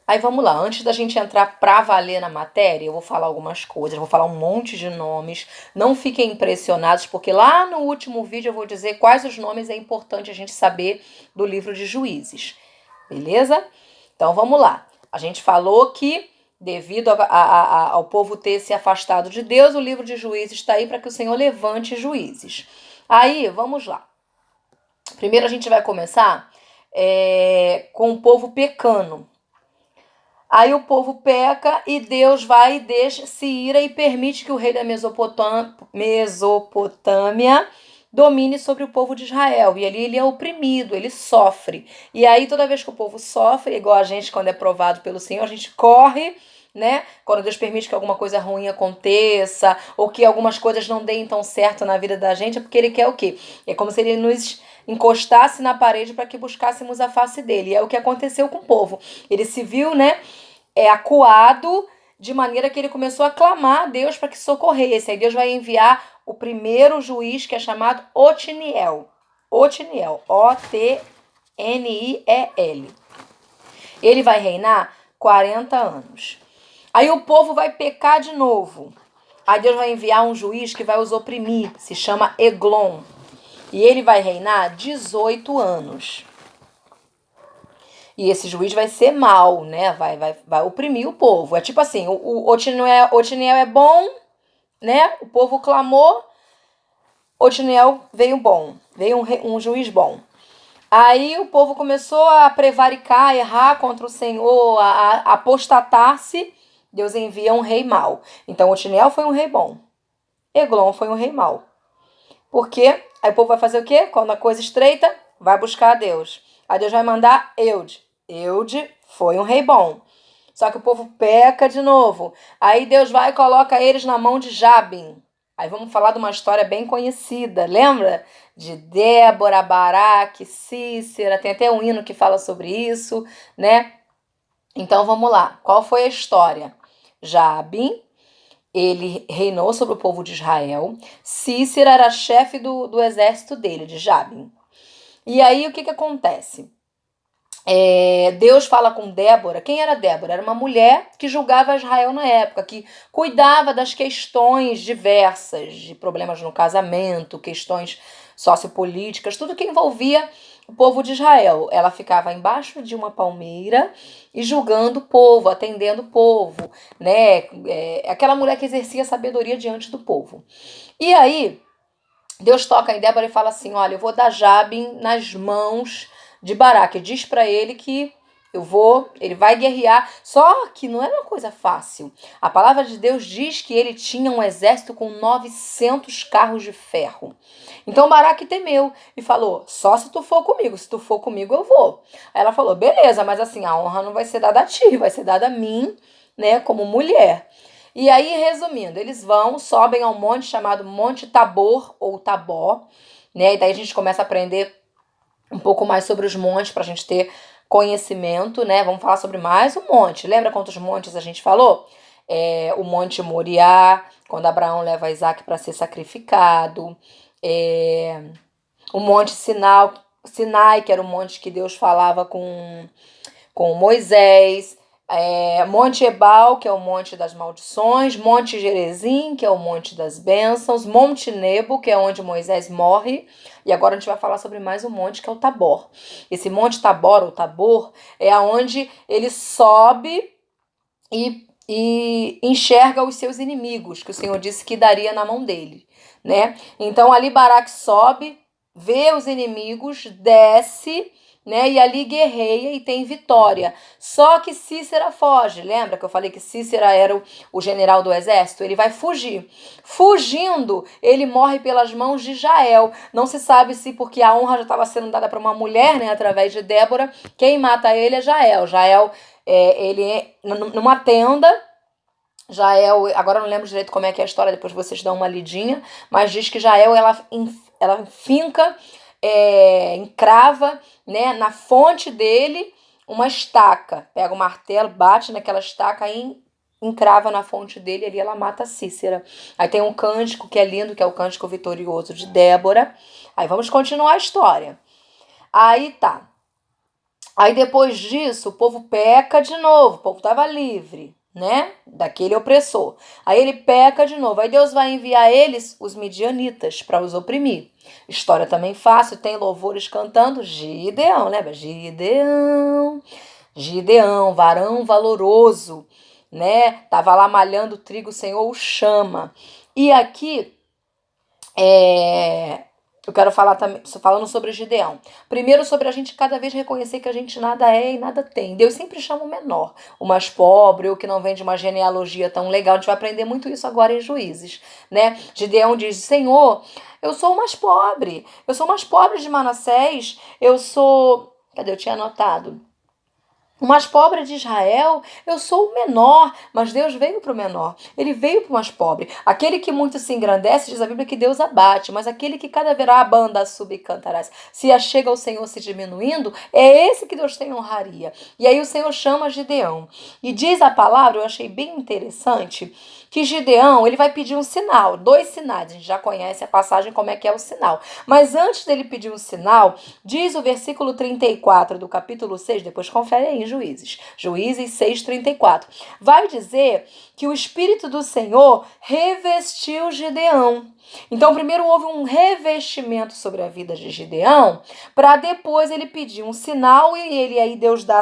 Aí vamos lá, antes da gente entrar pra valer na matéria, eu vou falar algumas coisas, vou falar um monte de nomes. Não fiquem impressionados, porque lá no último vídeo eu vou dizer quais os nomes é importante a gente saber do livro de Juízes. Beleza? Então vamos lá. A gente falou que, devido ao povo ter se afastado de Deus, o livro de Juízes está aí para que o Senhor levante juízes. Aí, vamos lá. Primeiro a gente vai começar com o povo pecando. Aí o povo peca e Deus vai e deixa se ira e permite que o rei da Mesopotâmia domine sobre o povo de Israel. E ali ele é oprimido, ele sofre. E aí toda vez que o povo sofre, igual a gente quando é provado pelo Senhor, a gente corre, né? Quando Deus permite que alguma coisa ruim aconteça, ou que algumas coisas não deem tão certo na vida da gente, é porque ele quer o quê? É como se ele nos encostasse na parede para que buscássemos a face dele. E é o que aconteceu com o povo. Ele se viu, né, acuado, de maneira que ele começou a clamar a Deus para que socorresse. Aí Deus vai enviar o primeiro juiz, que é chamado Otiniel. Otiniel, O-T-N-I-E-L. Ele vai reinar 40 anos. Aí o povo vai pecar de novo. Aí Deus vai enviar um juiz que vai os oprimir, se chama Eglon. E ele vai reinar 18 anos. E esse juiz vai ser mau, né? Vai oprimir o povo. É tipo assim, o Otiniel é bom, né? O povo clamou, Otiniel veio bom, veio um juiz bom. Aí o povo começou a prevaricar, errar contra o Senhor, a apostatar-se. Deus envia um rei mau. Então Otiniel foi um rei bom. Eglon foi um rei mau. Por quê? Aí o povo vai fazer o quê? Quando a coisa estreita, vai buscar a Deus. Aí Deus vai mandar Eude. Eude foi um rei bom. Só que o povo peca de novo. Aí Deus vai e coloca eles na mão de Jabim. Aí vamos falar de uma história bem conhecida. Lembra? De Débora, Baraque, Cícera. Tem até um hino que fala sobre isso, né? Então vamos lá. Qual foi a história? Jabim, ele reinou sobre o povo de Israel. Cícera era chefe do exército dele, de Jabim. E aí o que acontece? Deus fala com Débora. Quem era Débora? Era uma mulher que julgava Israel na época, que cuidava das questões diversas, de problemas no casamento, questões sociopolíticas, tudo que envolvia o povo de Israel. Ela ficava embaixo de uma palmeira e julgando o povo, atendendo o povo, né? Aquela mulher que exercia sabedoria diante do povo. E aí, Deus toca em Débora e fala assim: olha, eu vou dar Jabim nas mãos de Baraque. Diz para ele que ele vai guerrear. Só que não era uma coisa fácil. A palavra de Deus diz que ele tinha um exército com 900 carros de ferro. Então Baraque temeu e falou: só se tu for comigo, se tu for comigo eu vou. Aí ela falou: beleza, mas assim, a honra não vai ser dada a ti, vai ser dada a mim, né, como mulher. E aí, resumindo, eles sobem ao monte chamado Monte Tabor ou Tabó, né? E daí a gente começa a aprender um pouco mais sobre os montes para a gente ter conhecimento, né? Vamos falar sobre mais um monte. Lembra quantos montes a gente falou? O Monte Moriá, quando Abraão leva Isaac para ser sacrificado. O Monte Sinai, que era o monte que Deus falava com Moisés. Monte Ebal, que é o monte das maldições, Monte Gerezim, que é o monte das bênçãos, Monte Nebo, que é onde Moisés morre, e agora a gente vai falar sobre mais um monte, que é o Tabor. Esse Monte Tabor, ou Tabor, é aonde ele sobe e enxerga os seus inimigos, que o Senhor disse que daria na mão dele, né? Então ali Baraque sobe, vê os inimigos, desce, né? E ali guerreia e tem vitória. Só que Cícera foge. Lembra que eu falei que Cícera era o general do exército? Ele vai fugir. Fugindo, ele morre pelas mãos de Jael. Não se sabe se porque a honra já estava sendo dada para uma mulher, né? Através de Débora. Quem mata ele é Jael. Jael, ele é numa tenda. Jael, agora eu não lembro direito como é que é a história, depois vocês dão uma lidinha. Mas diz que Jael, ela finca... encrava, né, na fonte dele uma estaca. Pega o martelo, bate naquela estaca e encrava na fonte dele e ali ela mata Cícera. Aí tem um cântico que é lindo, que é o cântico vitorioso de Débora. Aí vamos continuar a história. Aí tá. Aí depois disso, o povo peca de novo, o povo estava livre, né? Daquele opressor. Aí ele peca de novo. Aí Deus vai enviar eles, os midianitas, para os oprimir. História também fácil, tem louvores cantando Gideão, lembra? Gideão, Gideão, varão valoroso, né? Tava lá malhando trigo, o Senhor o chama. E aqui eu quero falar também, falando sobre Gideão. Primeiro, sobre a gente cada vez reconhecer que a gente nada é e nada tem. Deus sempre chama o menor, o mais pobre, o que não vem de uma genealogia tão legal. A gente vai aprender muito isso agora em Juízes, né? Gideão diz: Senhor, eu sou o mais pobre. Eu sou o mais pobre de Manassés. Eu sou. Cadê? Eu tinha anotado. O mais pobre de Israel, eu sou o menor, mas Deus veio para o menor. Ele veio para o mais pobre. Aquele que muito se engrandece, diz a Bíblia que Deus abate, mas aquele que cada verá a banda subcantarás, se achega ao Senhor se diminuindo, é esse que Deus tem honraria. E aí o Senhor chama Gideão. E diz a palavra, eu achei bem interessante, que Gideão, ele vai pedir um sinal, 2 sinais. A gente já conhece a passagem como é que é o sinal. Mas antes dele pedir um sinal, diz o versículo 34 do capítulo 6, depois confere aí em Juízes. Juízes 6:34. Vai dizer que o Espírito do Senhor revestiu Gideão. Então, primeiro houve um revestimento sobre a vida de Gideão, para depois ele pedir um sinal, e ele aí Deus dá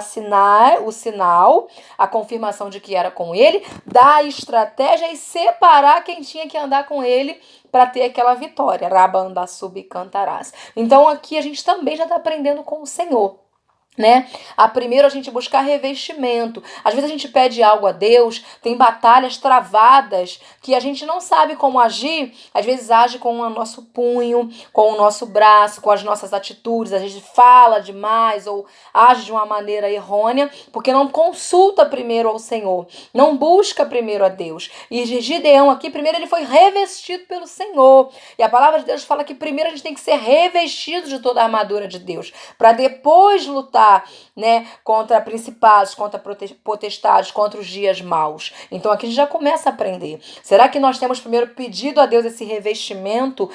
o sinal, a confirmação de que era com ele, dá a estratégia e separar quem tinha que andar com ele para ter aquela vitória. Rabanda subcantarás. Então aqui a gente também já está aprendendo com o Senhor, né? A primeiro a gente buscar revestimento. Às vezes a gente pede algo a Deus, tem batalhas travadas que a gente não sabe como agir, às vezes age com o nosso punho, com o nosso braço, com as nossas atitudes, a gente fala demais ou age de uma maneira errônea, porque não consulta primeiro ao Senhor, não busca primeiro a Deus. E Gideão aqui, primeiro ele foi revestido pelo Senhor. E a palavra de Deus fala que primeiro a gente tem que ser revestido de toda a armadura de Deus, para depois lutar, né, contra principados, contra potestades, contra os dias maus. Então aqui a gente já começa a aprender. Será que nós temos primeiro pedido a Deus esse revestimento?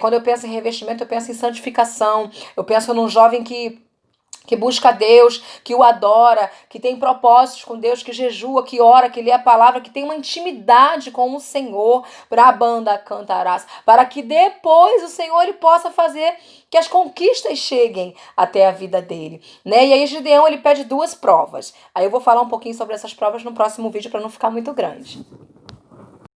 Quando eu penso em revestimento, eu penso em santificação. Eu penso num jovem que busca Deus, que o adora, que tem propósitos com Deus, que jejua, que ora, que lê a palavra, que tem uma intimidade com o Senhor, para a banda cantarás, para que depois o Senhor ele possa fazer que as conquistas cheguem até a vida dele, né? E aí Gideão ele pede 2 provas. Aí eu vou falar um pouquinho sobre essas provas no próximo vídeo para não ficar muito grande.